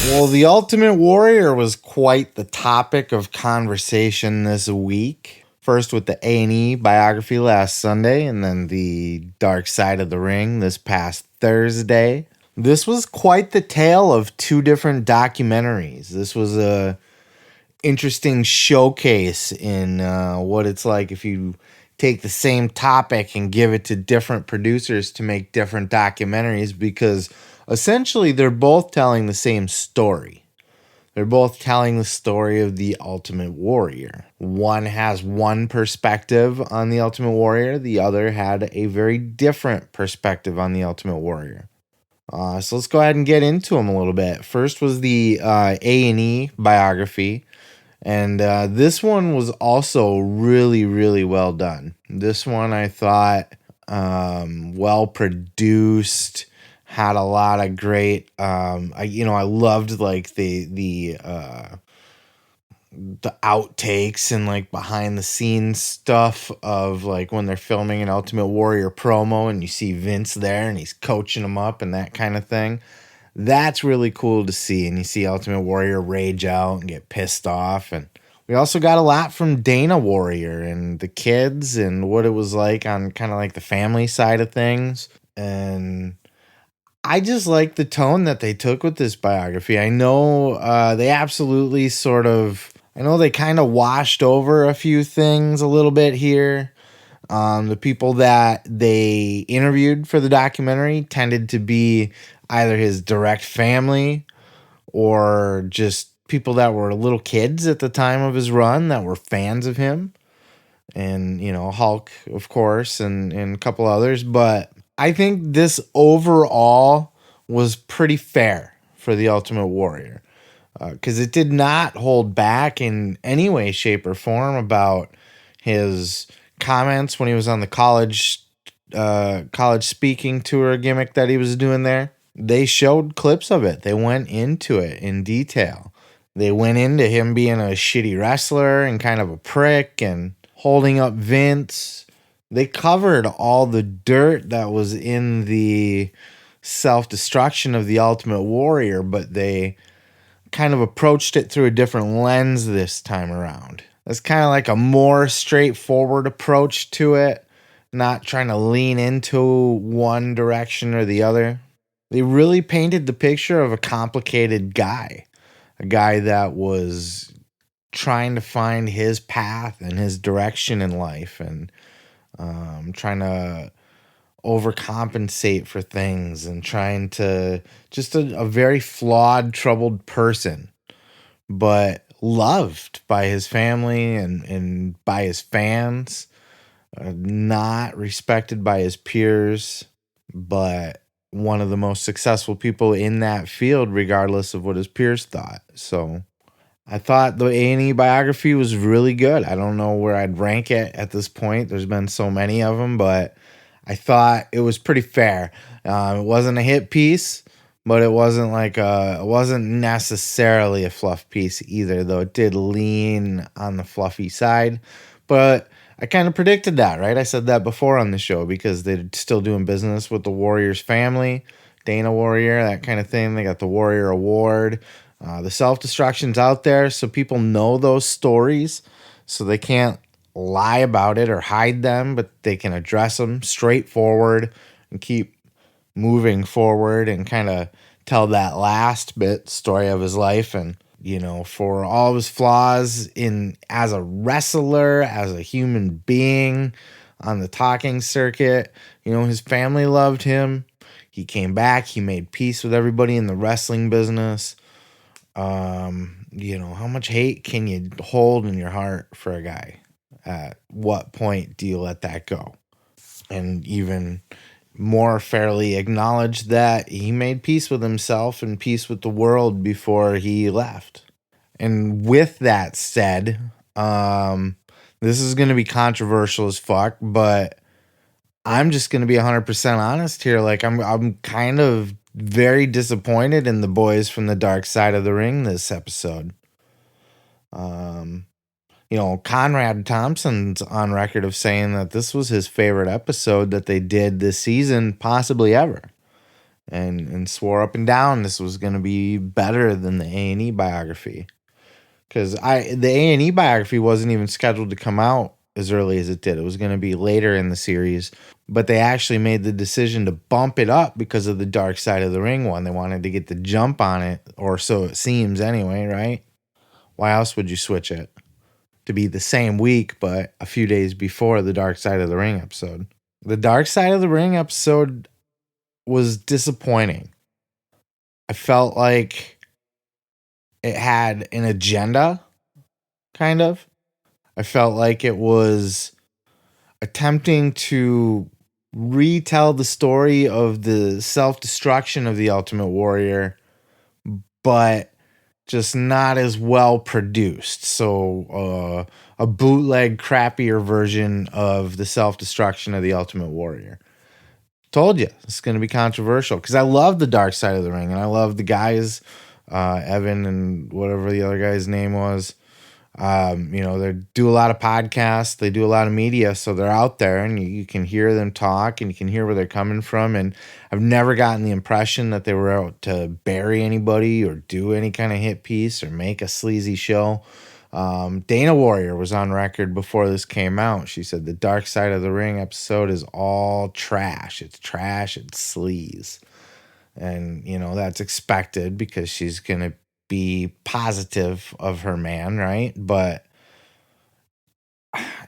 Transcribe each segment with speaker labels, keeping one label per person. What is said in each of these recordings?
Speaker 1: Well, The Ultimate Warrior was quite the topic of conversation this week. First with the A&E biography last Sunday, and then the Dark Side of the Ring this past Thursday. This was quite the tale of two different documentaries. This was a interesting showcase in what it's like if you take the same topic and give it to different producers to make different documentaries, because essentially they're both telling the same story. They're both telling the story of the Ultimate Warrior. One has one perspective on the Ultimate Warrior. The other had a very different perspective on the Ultimate Warrior. So let's go ahead and get into them a little bit. First was the A&E biography. And this one was also really, really well done. This one I thought well produced, had a lot of great. I loved like the outtakes and like behind the scenes stuff of like when they're filming an Ultimate Warrior promo and you see Vince there and he's coaching them up and that kind of thing. That's really cool to see. And you see Ultimate Warrior rage out and get pissed off. And we also got a lot from Dana Warrior and the kids and what it was like on kind of like the family side of things. And I just like the tone that they took with this biography. I know they absolutely I know they kind of washed over a few things a little bit here. The people that they interviewed for the documentary tended to be either his direct family or just people that were little kids at the time of his run that were fans of him. And, Hulk, of course, and a couple others. But I think this overall was pretty fair for the Ultimate Warrior, because it did not hold back in any way, shape, or form about his comments when he was on the college speaking tour gimmick that he was doing there. They showed clips of it. They went into it in detail. They went into him being a shitty wrestler and kind of a prick and holding up Vince. They covered all the dirt that was in the self-destruction of the Ultimate Warrior, but they kind of approached it through a different lens this time around. It's kind of like a more straightforward approach to it, not trying to lean into one direction or the other. They really painted the picture of a complicated guy, a guy that was trying to find his path and his direction in life, and trying to overcompensate for things, and trying to just a very flawed, troubled person, but loved by his family and by his fans, not respected by his peers, but one of the most successful people in that field, regardless of what his peers thought. So I thought the A&E biography was really good. I don't know where I'd rank it at this point. There's been so many of them, but I thought it was pretty fair. It wasn't a hit piece, but it wasn't necessarily a fluff piece either, though it did lean on the fluffy side. But I kind of predicted that, right? I said that before on the show because they're still doing business with the Warriors family, Dana Warrior, that kind of thing. They got the Warrior Award. The self-destruction's out there, so people know those stories, so they can't lie about it or hide them, but they can address them straightforward and keep moving forward and kind of tell that last bit story of his life. And for all of his flaws in as a wrestler, as a human being on the talking circuit, his family loved him. He came back, he made peace with everybody in the wrestling business. How much hate can you hold in your heart for a guy? At what point do you let that go? And even more fairly acknowledge that he made peace with himself and peace with the world before he left. And with that said, this is going to be controversial as fuck, but I'm just going to be 100% honest here. Like I'm kind of very disappointed in the boys from the Dark Side of the Ring this episode. Conrad Thompson's on record of saying that this was his favorite episode that they did this season, possibly ever. and swore up and down this was going to be better than the A&E biography. Because the A&E biography wasn't even scheduled to come out as early as it did. It was going to be later in the series, but they actually made the decision to bump it up because of the Dark Side of the Ring one. They wanted to get the jump on it, or so it seems anyway, right? Why else would you switch it? To be the same week, but a few days before the Dark Side of the Ring episode. The Dark Side of the Ring episode was disappointing. I felt like it had an agenda, kind of. I felt like it was attempting to retell the story of the self-destruction of the Ultimate Warrior, but just not as well produced. So a bootleg, crappier version of the self-destruction of the Ultimate Warrior. Told you it's going to be controversial because I love the Dark Side of the Ring and I love the guys, Evan and whatever the other guy's name was. They do a lot of podcasts, they do a lot of media, so they're out there and you can hear them talk and you can hear where they're coming from. And I've never gotten the impression that they were out to bury anybody or do any kind of hit piece or make a sleazy show. Dana Warrior was on record before this came out. She said the Dark Side of the Ring episode is all trash. It's trash, it's sleaze. And, that's expected because she's going to be positive of her man, right? But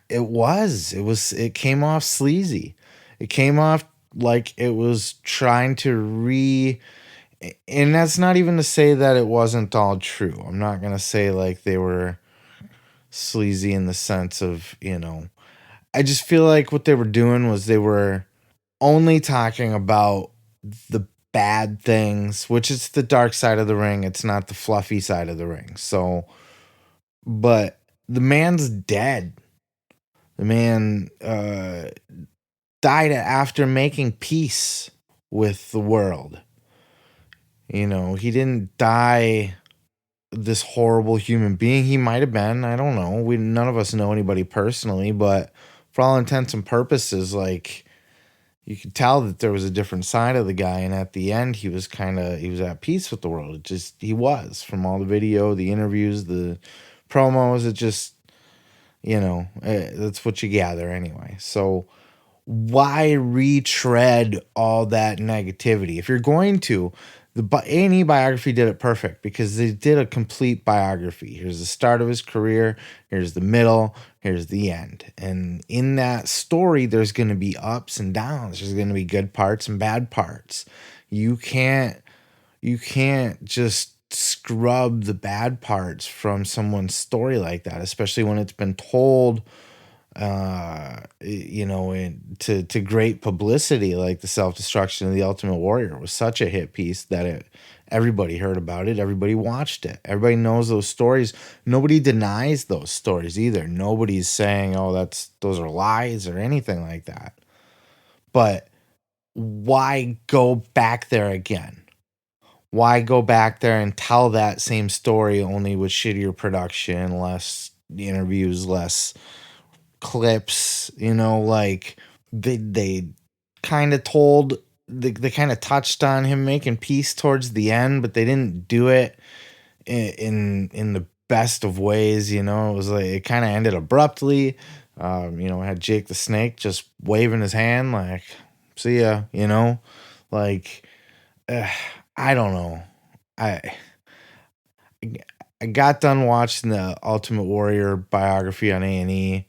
Speaker 1: it came off sleazy. It came off like it was trying to and that's not even to say that it wasn't all true. I'm not going to say like they were sleazy in the sense of, I just feel like what they were doing was they were only talking about the bad things, which is the dark side of the ring. It's not the fluffy side of the ring. So, but the man's dead. The man died after making peace with the world. He didn't die this horrible human being. He might have been. I don't know. None of us know anybody personally, but for all intents and purposes, like, you could tell that there was a different side of the guy, and at the end, he was at peace with the world. He was, from all the video, the interviews, the promos. It just, that's what you gather anyway. So why retread all that negativity? If you're going to, the A&E biography did it perfect because they did a complete biography. Here's the start of his career, here's the middle, here's the end. And in that story, there's going to be ups and downs. There's going to be good parts and bad parts. You can't just scrub the bad parts from someone's story like that, especially when it's been told to great publicity. Like the self-destruction of the Ultimate Warrior was such a hit piece that everybody heard about it, everybody watched it, everybody knows those stories. Nobody denies those stories either. Nobody's saying, oh, those are lies or anything like that. But why go back there again? Why go back there and tell that same story only with shittier production, less interviews, less clips? Like they kind of they kind of touched on him making peace towards the end, but they didn't do it in the best of ways. It was like it kind of ended abruptly. Had Jake the Snake just waving his hand like, see ya, like, I don't know. I I got done watching the Ultimate Warrior biography on A&E,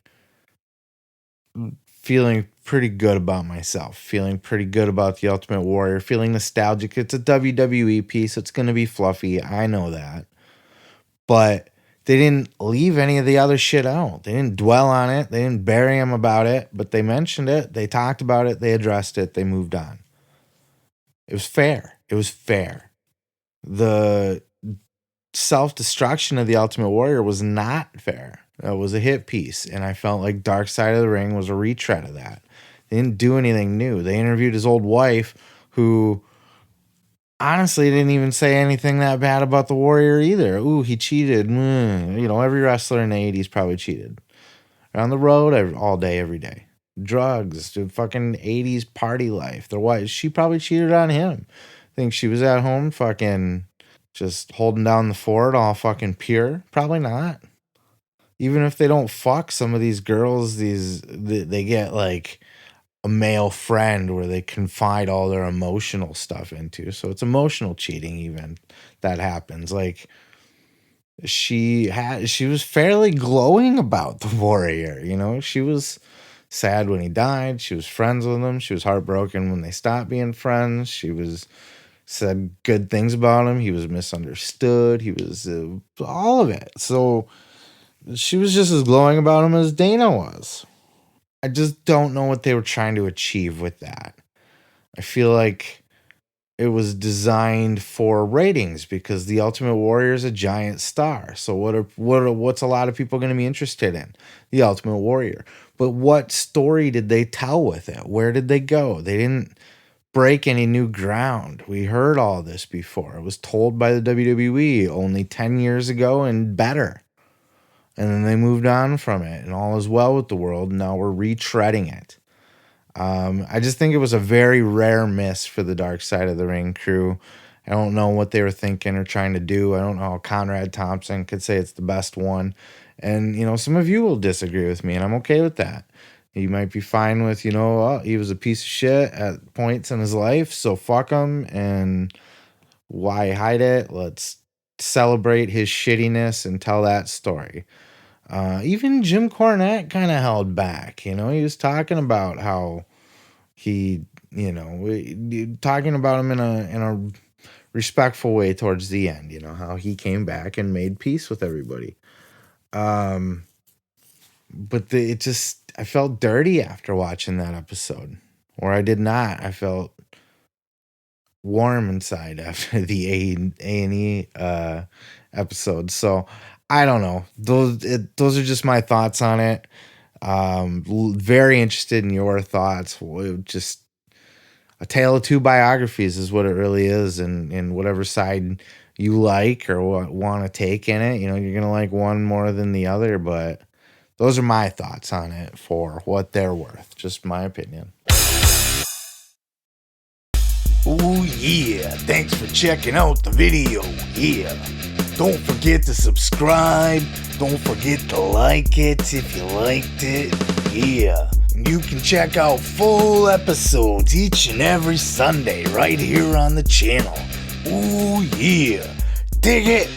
Speaker 1: feeling pretty good about myself, feeling pretty good about the Ultimate Warrior, feeling nostalgic. It's a WWE piece. It's going to be fluffy. I know that. But they didn't leave any of the other shit out. They didn't dwell on it. They didn't bury him about it, but they mentioned it. They talked about it. They addressed it. They moved on. It was fair. It was fair. The self-destruction of the Ultimate Warrior was not fair. It was a hit piece, and I felt like Dark Side of the Ring was a retread of that. They didn't do anything new. They interviewed his old wife, who honestly didn't even say anything that bad about the Warrior either. Ooh, he cheated. Every wrestler in the 80s probably cheated. On the road all day, every day. Drugs, the fucking 80s party life. Their wife, she probably cheated on him. Think she was at home fucking just holding down the fort all fucking pure? Probably not. Even if they don't fuck, some of these girls, they get like a male friend where they confide all their emotional stuff into. So it's emotional cheating even that happens. Like she was fairly glowing about the warrior, you know? She was sad when he died. She was friends with him. She was heartbroken when they stopped being friends. She was said good things about him. He was misunderstood. He was all of it. So she was just as glowing about him as Dana was. I just don't know what they were trying to achieve with that. I feel like it was designed for ratings because the Ultimate Warrior is a giant star. So what's a lot of people going to be interested in? The Ultimate Warrior. But what story did they tell with it? Where did they go? They didn't break any new ground. We heard all this before. It was told by the WWE only 10 years ago and better. And then they moved on from it, and all is well with the world. Now we're retreading it. I just think it was a very rare miss for the Dark Side of the Ring crew. I don't know what they were thinking or trying to do. I don't know how Conrad Thompson could say it's the best one. And, you know, some of you will disagree with me, and I'm okay with that. You might be fine with, you know, oh, he was a piece of shit at points in his life, so fuck him, and why hide it? Let's celebrate his shittiness and tell that story. Even Jim Cornette kind of held back. You know, he was talking about how he, you know, talking about him in a respectful way towards the end. You know, how he came back and made peace with everybody. But I felt dirty after watching that episode, or I did not. I felt warm inside after the A&E episode. So I don't know. Those are just my thoughts on it. Very interested in your thoughts. Just a tale of two biographies is what it really is, and whatever side you like or want to take in it, you know, you're gonna like one more than the other. But those are my thoughts on it for what they're worth. Just my opinion. Oh yeah, thanks for checking out the video. Yeah, don't forget to subscribe. Don't forget to like it if you liked it. Yeah, and you can check out full episodes each and every Sunday right here on the channel. Oh yeah, dig it.